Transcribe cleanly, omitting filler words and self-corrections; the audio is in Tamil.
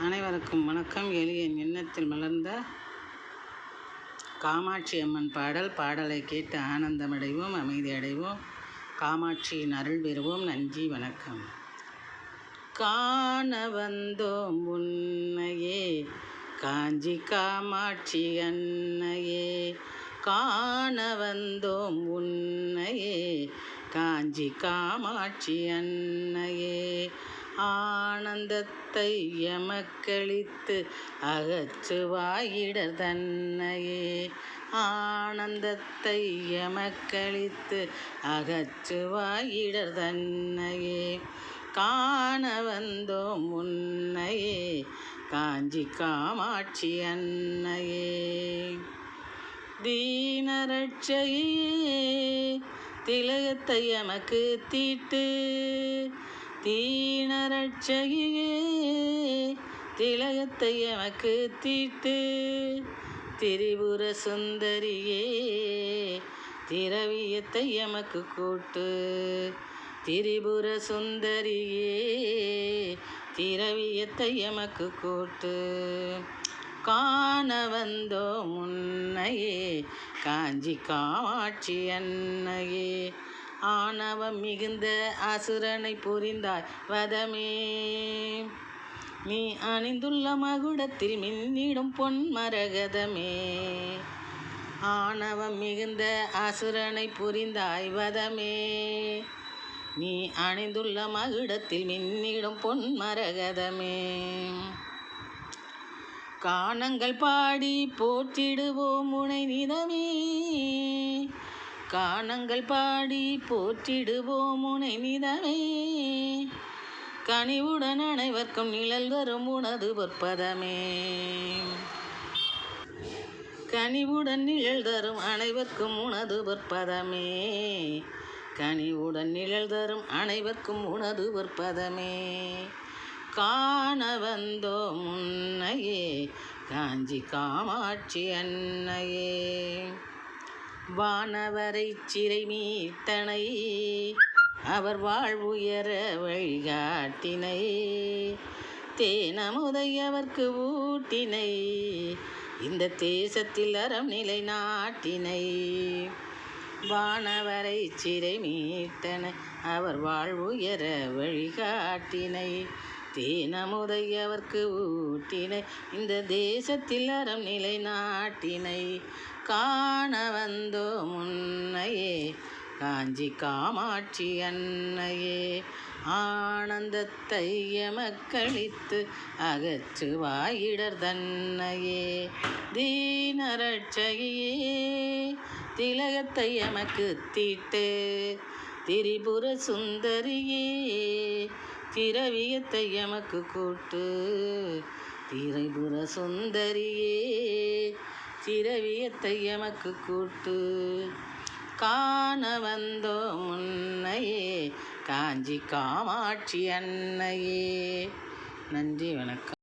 அனைவருக்கும் வணக்கம். எளியன் எண்ணத்தில் மலர்ந்த காமாட்சி அம்மன் பாடலை கேட்டு ஆனந்தமடைவோம், அமைதி அடைவோம், காமாட்சியின் அருள் பெறுவோம். நன்றி, வணக்கம். காண வந்தோம் உன்னையே காஞ்சி காமாட்சி அன்னையே, காண வந்தோம் உன்னையே காஞ்சி காமாட்சி அன்னையே, ஆனந்தத்தை எமக்களித்து அகற்றுவாயிடர் தன்னையே, ஆனந்தத்தை எமக்களித்து அகற்றுவாயிடர் தன்னையே, காண வந்தோம் உன்னையே காஞ்சி காமாட்சி அன்னையே, தீனரட்சையே திலகத்தை எமக்கு தீட்டு, தீனரட்சையே திலகத்தை எமக்கு தீட்டு, திரிபுர சுந்தரியே திரவியத்தை எமக்கு கூட்டு, திரிபுர சுந்தரியே திரவியத்தை எமக்கு கூட்டு, காண வந்தோம் உன்னையே காஞ்சி காமாட்சி அன்னையே, ஆணவம் மிகுந்த அசுரனை புரிந்தாய் வதமே, நீ அணிந்துள்ள மகுடத்தில் மின்னிடும் பொன் மரகதமே, ஆணவம் மிகுந்த அசுரனை புரிந்தாய் வதமே, நீ அணிந்துள்ள மகுடத்தில் மின்னிடும் பொன் மரகதமே, கானங்கள் பாடி போற்றிடுவோம் உனை நிதமே, கானங்கள் பாடி போற்றிடுவோம் உனை நிதமே, கனிவுடன் அனைவர்க்கும் நிழல் தரும் உனது பொற்பதமே, கனிவுடன் நிழல் தரும் அனைவர்க்கும் உனது பொற்பதமே, கனிவுடன் நிழல் தரும் அனைவர்க்கும் உனது பொற்பதமே, காண வந்தோம் உன்னையே காஞ்சி காமாட்சி அன்னையே, வானவரை சிறை மீட்டனை அவர் வாழ்வுயர வழிகாட்டினை, தேனமுதை அவர்க்கு ஊட்டினை இந்த தேசத்தில் அறம் நிலை நாட்டினை, வானவரை சிறை மீட்டனை அவர் வாழ்வுயர வழிகாட்டினை, தேனமுதை அவர்க்கு ஊட்டினை இந்த தேசத்தில் அறம் நிலை நாட்டினை, காண வந்தோம் உன்னையே காஞ்சி காமாட்சி அன்னையே, ஆனந்தத்தை எமக்களித்து அகற்றுவாயிடர் தன்னையே, தீனரட்சையே திலகத்தை எமக்கு தீட்டு, திரிபுர சுந்தரியே திரவியத்தை எமக்கு கூட்டு, திரிபுர சுந்தரியே திரவியத்தை எமக்கு கூட்டு, காண வந்தோம் உன்னையே காஞ்சி காமாட்சி அன்னையே. நன்றி, வணக்கம்.